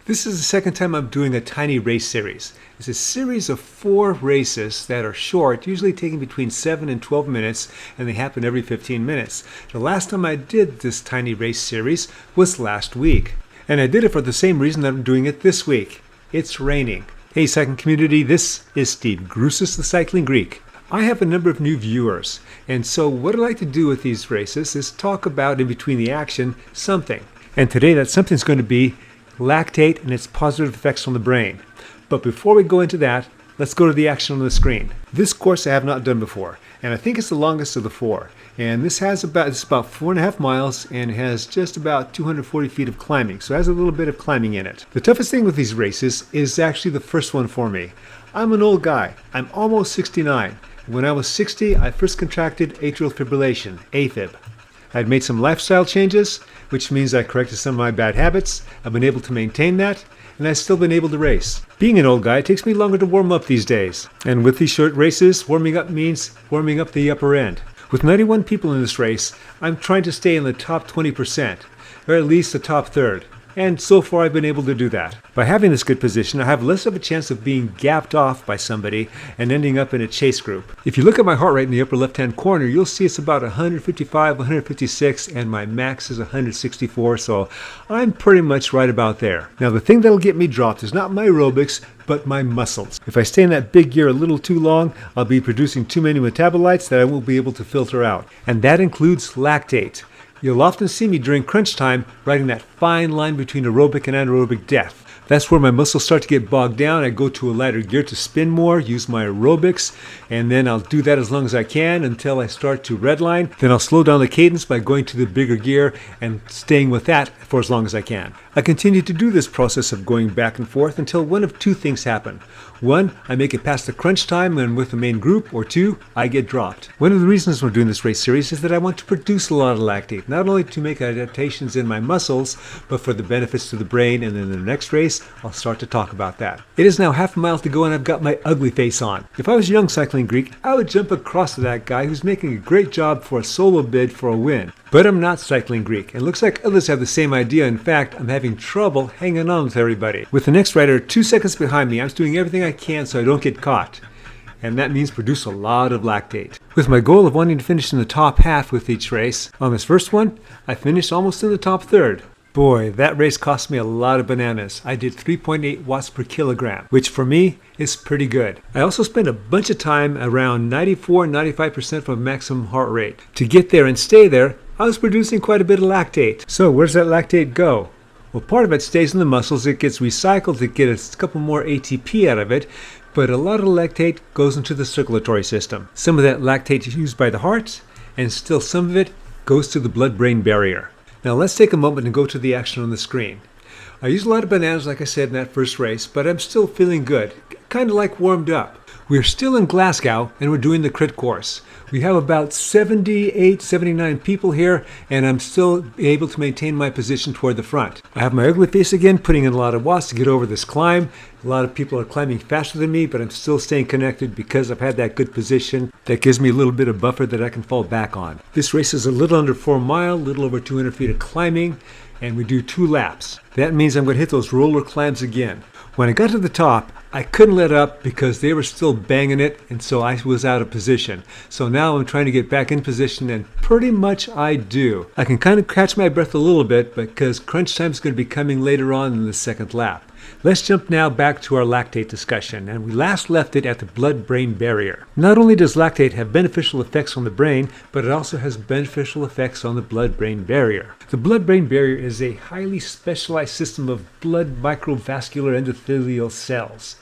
This is the second time I'm doing a tiny race series. It's a series of 4 races that are short, usually taking between 7 and 12 minutes, and they happen every 15 minutes. The last time I did this tiny race series was last week. And I did it for the same reason that I'm doing it this week. It's raining. Hey cycling community, this is Steve Grusis, the Cycling Greek. I have a number of new viewers, and so what I like to do with these races is talk about, in between the action, something. And today that something's going to be lactate and its positive effects on the brain. But before we go into that, let's go to the action on the screen. This course I have not done before, and I think it's the longest of the 4. And it's about 4.5 miles and has just about 240 feet of climbing, so it has a little bit of climbing in it. The toughest thing with these races is actually the first one for me. I'm an old guy. I'm almost 69. When I was 60, I first contracted atrial fibrillation, AFib. I'd made some lifestyle changes, which means I corrected some of my bad habits. I've been able to maintain that, and I've still been able to race. Being an old guy, it takes me longer to warm up these days. And with these short races, warming up means warming up the upper end. With 91 people in this race, I'm trying to stay in the top 20%, or at least the top third. And so far I've been able to do that. By having this good position, I have less of a chance of being gapped off by somebody and ending up in a chase group. If you look at my heart rate in the upper left-hand corner, you'll see it's about 155, 156, and my max is 164, so I'm pretty much right about there. Now the thing that'll get me dropped is not my aerobics, but my muscles. If I stay in that big gear a little too long, I'll be producing too many metabolites that I won't be able to filter out. And that includes lactate. You'll often see me during crunch time riding that fine line between aerobic and anaerobic death. That's where my muscles start to get bogged down. I go to a lighter gear to spin more, use my aerobics, and then I'll do that as long as I can until I start to redline. Then I'll slow down the cadence by going to the bigger gear and staying with that for as long as I can. I continue to do this process of going back and forth until one of 2 things happen. 1, I make it past the crunch time and with the main group, or 2, I get dropped. One of the reasons we're doing this race series is that I want to produce a lot of lactate, not only to make adaptations in my muscles, but for the benefits to the brain, and then in the next race, I'll start to talk about that. It is now half a mile to go and I've got my ugly face on. If I was a young cycling Greek, I would jump across to that guy who's making a great job for a solo bid for a win. But I'm not cycling Greek, and it looks like others have the same idea. In fact, I'm having trouble hanging on with everybody. With the next rider 2 seconds behind me, I'm doing everything I can so I don't get caught. And that means produce a lot of lactate. With my goal of wanting to finish in the top half with each race, on this first one, I finished almost in the top third. Boy, that race cost me a lot of bananas. I did 3.8 watts per kilogram, which for me is pretty good. I also spent a bunch of time around 94-95% from maximum heart rate. To get there and stay there, I was producing quite a bit of lactate. So where does that lactate go? Well, part of it stays in the muscles. It gets recycled to get a couple more ATP out of it, but a lot of lactate goes into the circulatory system. Some of that lactate is used by the heart, and still some of it goes to the blood-brain barrier. Now let's take a moment and go to the action on the screen. I used a lot of bananas, like I said, in that first race, but I'm still feeling good, kind of like warmed up. We're still in Glasgow and we're doing the crit course. We have about 78, 79 people here, and I'm still able to maintain my position toward the front. I have my ugly face again, putting in a lot of watts to get over this climb. A lot of people are climbing faster than me, but I'm still staying connected because I've had that good position that gives me a little bit of buffer that I can fall back on. This race is a little under 4 miles, a little over 200 feet of climbing, and we do 2 laps. That means I'm going to hit those roller climbs again. When I got to the top, I couldn't let up because they were still banging it, and so I was out of position. So now I'm trying to get back in position, and pretty much I do. I can kind of catch my breath a little bit because crunch time is going to be coming later on in the second lap. Let's jump now back to our lactate discussion, and we last left it at the blood-brain barrier. Not only does lactate have beneficial effects on the brain, but it also has beneficial effects on the blood-brain barrier. The blood-brain barrier is a highly specialized system of blood microvascular endothelial cells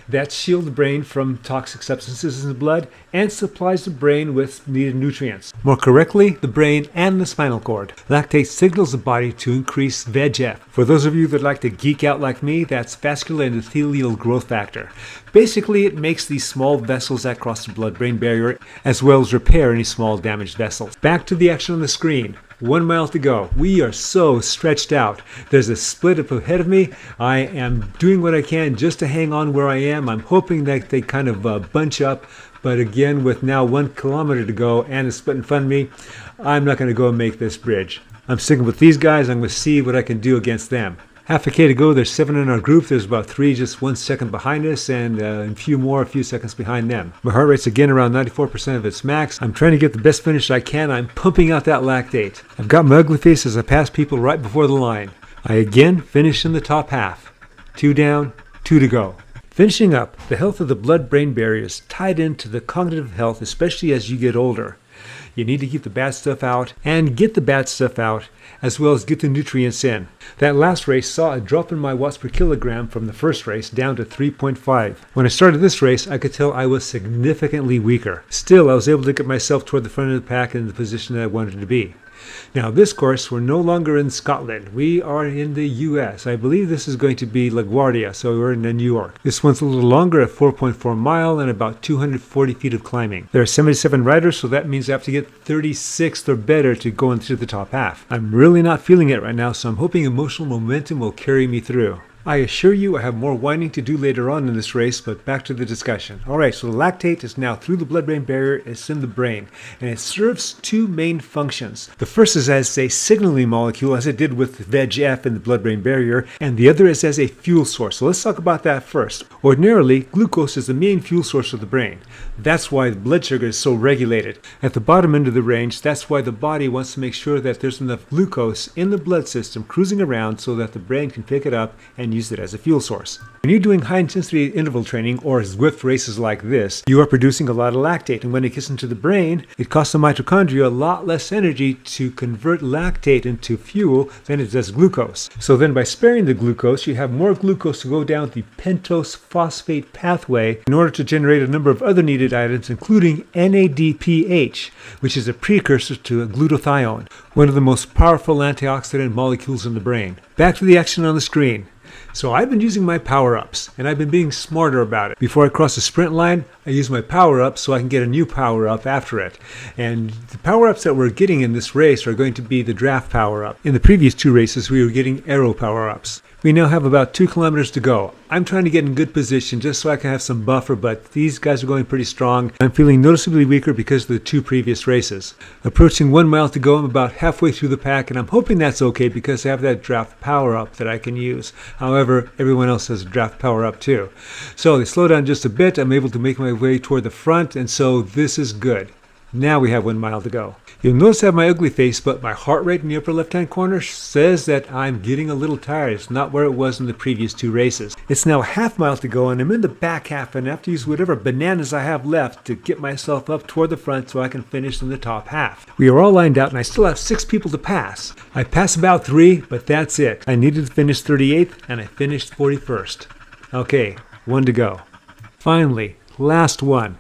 that shield the brain from toxic substances in the blood and supplies the brain with needed nutrients. More correctly, the brain and the spinal cord. Lactate signals the body to increase VEGF. For those of you that like to geek out like me, that's vascular endothelial growth factor. Basically, it makes these small vessels that cross the blood-brain barrier, as well as repair any small damaged vessels. Back to the action on the screen. 1 mile to go. We are so stretched out. There's a split up ahead of me. I am doing what I can just to hang on where I am. I'm hoping that they kind of bunch up, but again, with now 1 kilometer to go and a split in front of me, I'm not going to go and make this bridge. I'm sticking with these guys. I'm going to see what I can do against them. Half a K to go. There's 7 in our group. There's about 3 just 1 second behind us, and a few more a few seconds behind them. My heart rate's again around 94% of its max. I'm trying to get the best finish I can. I'm pumping out that lactate. I've got my ugly face as I pass people right before the line. I again finish in the top half. 2 down, 2 to go. Finishing up, the health of the blood-brain barrier is tied into the cognitive health, especially as you get older. You need to keep the bad stuff out and get the bad stuff out, as well as get the nutrients in. That last race saw a drop in my watts per kilogram from the first race down to 3.5. When I started this race, I could tell I was significantly weaker. Still, I was able to get myself toward the front of the pack in the position that I wanted to be. Now, this course, we're no longer in Scotland. We are in the U.S. I believe this is going to be LaGuardia, so we're in New York. This one's a little longer at 4.4 miles and about 240 feet of climbing. There are 77 riders, so that means I have to get 36th or better to go into the top half. I'm really not feeling it right now, so I'm hoping emotional momentum will carry me through. I assure you I have more whining to do later on in this race, but back to the discussion. Alright, so the lactate is now through the blood-brain barrier, it's in the brain, and it serves 2 main functions. The first is as a signaling molecule, as it did with VEGF in the blood-brain barrier, and the other is as a fuel source. So let's talk about that first. Ordinarily, glucose is the main fuel source of the brain. That's why the blood sugar is so regulated. At the bottom end of the range, that's why the body wants to make sure that there's enough glucose in the blood system cruising around so that the brain can pick it up and use it as a fuel source. When you're doing high-intensity interval training or Zwift races like this, you are producing a lot of lactate, and when it gets into the brain, it costs the mitochondria a lot less energy to convert lactate into fuel than it does glucose. So then by sparing the glucose, you have more glucose to go down the pentose phosphate pathway in order to generate a number of other needed items, including NADPH, which is a precursor to glutathione, one of the most powerful antioxidant molecules in the brain. Back to the action on the screen. So I've been using my power-ups, and I've been being smarter about it. Before I cross the sprint line, I use my power-up so I can get a new power-up after it. And the power-ups that we're getting in this race are going to be the draft power-up. In the previous 2 races, we were getting aero power-ups. We now have about 2 kilometers to go. I'm trying to get in good position just so I can have some buffer, but these guys are going pretty strong. I'm feeling noticeably weaker because of the 2 previous races. Approaching 1 mile to go, I'm about halfway through the pack, and I'm hoping that's okay because I have that draft power-up that I can use. However, everyone else has a draft power-up too. So they slow down just a bit. I'm able to make my way toward the front, and so this is good. Now we have 1 mile to go. You'll notice I have my ugly face, but my heart rate in the upper left-hand corner says that I'm getting a little tired. It's not where it was in the previous 2 races. It's now a half mile to go, and I'm in the back half, and I have to use whatever bananas I have left to get myself up toward the front so I can finish in the top half. We are all lined out, and I still have 6 people to pass. I pass about 3, but that's it. I needed to finish 38th, and I finished 41st. Okay, 1 to go. Finally, last one.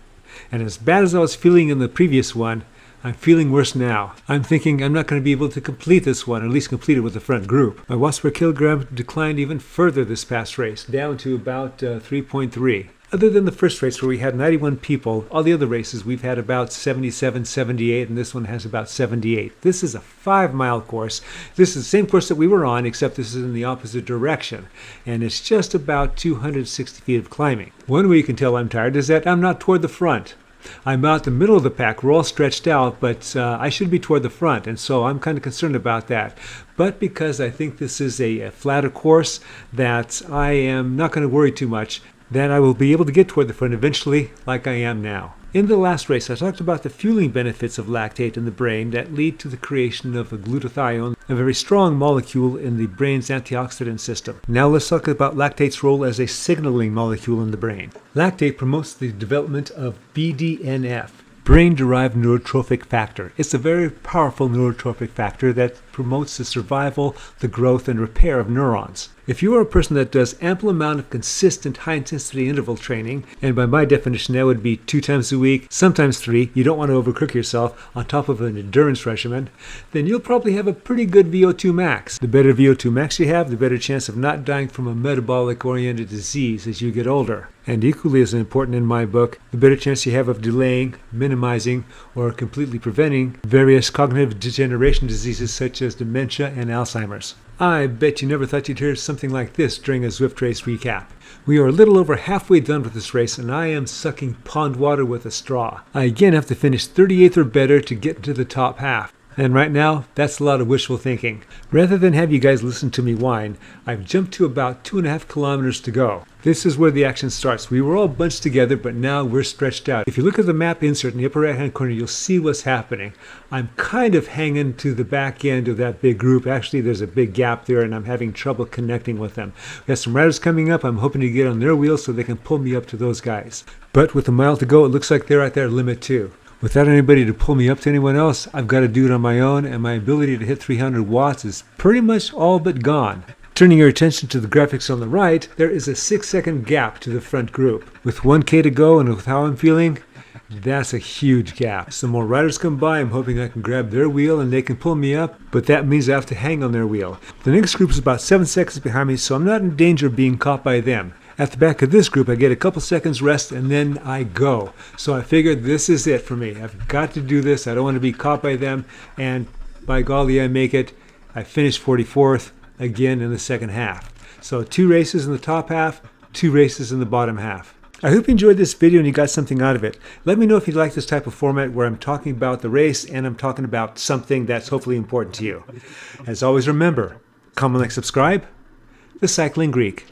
And as bad as I was feeling in the previous one, I'm feeling worse now. I'm thinking I'm not going to be able to complete this one, or at least complete it with the front group. My watts per kilogram declined even further this past race, down to about 3.3. Other than the first race where we had 91 people, all the other races we've had about 77, 78, and this one has about 78. This is a 5-mile course. This is the same course that we were on, except this is in the opposite direction. And it's just about 260 feet of climbing. One way you can tell I'm tired is that I'm not toward the front. I'm about the middle of the pack. We're all stretched out, but I should be toward the front, and so I'm kind of concerned about that. But because I think this is a flatter course, that I am not going to worry too much, that I will be able to get toward the front eventually like I am now. In the last race, I talked about the fueling benefits of lactate in the brain that lead to the creation of a glutathione, a very strong molecule in the brain's antioxidant system. Now let's talk about lactate's role as a signaling molecule in the brain. Lactate promotes the development of BDNF, brain-derived neurotrophic factor. It's a very powerful neurotrophic factor that promotes the survival, the growth, and repair of neurons. If you are a person that does ample amount of consistent high-intensity interval training, and by my definition that would be 2 times a week, sometimes 3, you don't want to overcook yourself on top of an endurance regimen, then you'll probably have a pretty good VO2 max. The better VO2 max you have, the better chance of not dying from a metabolic-oriented disease as you get older. And equally as important in my book, the better chance you have of delaying, minimizing, or completely preventing various cognitive degeneration diseases such as dementia and Alzheimer's. I bet you never thought you'd hear something like this during a Zwift race recap. We are a little over halfway done with this race, and I am sucking pond water with a straw. I again have to finish 38th or better to get into the top half. And right now, that's a lot of wishful thinking. Rather than have you guys listen to me whine, I've jumped to about 2.5 kilometers to go. This is where the action starts. We were all bunched together, but now we're stretched out. If you look at the map insert in the upper right-hand corner, you'll see what's happening. I'm kind of hanging to the back end of that big group. Actually, there's a big gap there, and I'm having trouble connecting with them. We have some riders coming up. I'm hoping to get on their wheels so they can pull me up to those guys. But with a mile to go, it looks like they're at their limit too. Without anybody to pull me up to anyone else, I've got to do it on my own, and my ability to hit 300 watts is pretty much all but gone. Turning your attention to the graphics on the right, there is a 6-second gap to the front group. With 1K to go and with how I'm feeling, that's a huge gap. Some more riders come by. I'm hoping I can grab their wheel and they can pull me up, but that means I have to hang on their wheel. The next group is about 7 seconds behind me, so I'm not in danger of being caught by them. At the back of this group, I get a couple seconds rest and then I go. So I figured this is it for me. I've got to do this. I don't want to be caught by them. And by golly, I make it. I finished 44th again in the second half. So 2 races in the top half, 2 races in the bottom half. I hope you enjoyed this video and you got something out of it. Let me know if you like this type of format where I'm talking about the race and I'm talking about something that's hopefully important to you. As always, remember, comment, like, subscribe. The Cycling Greek.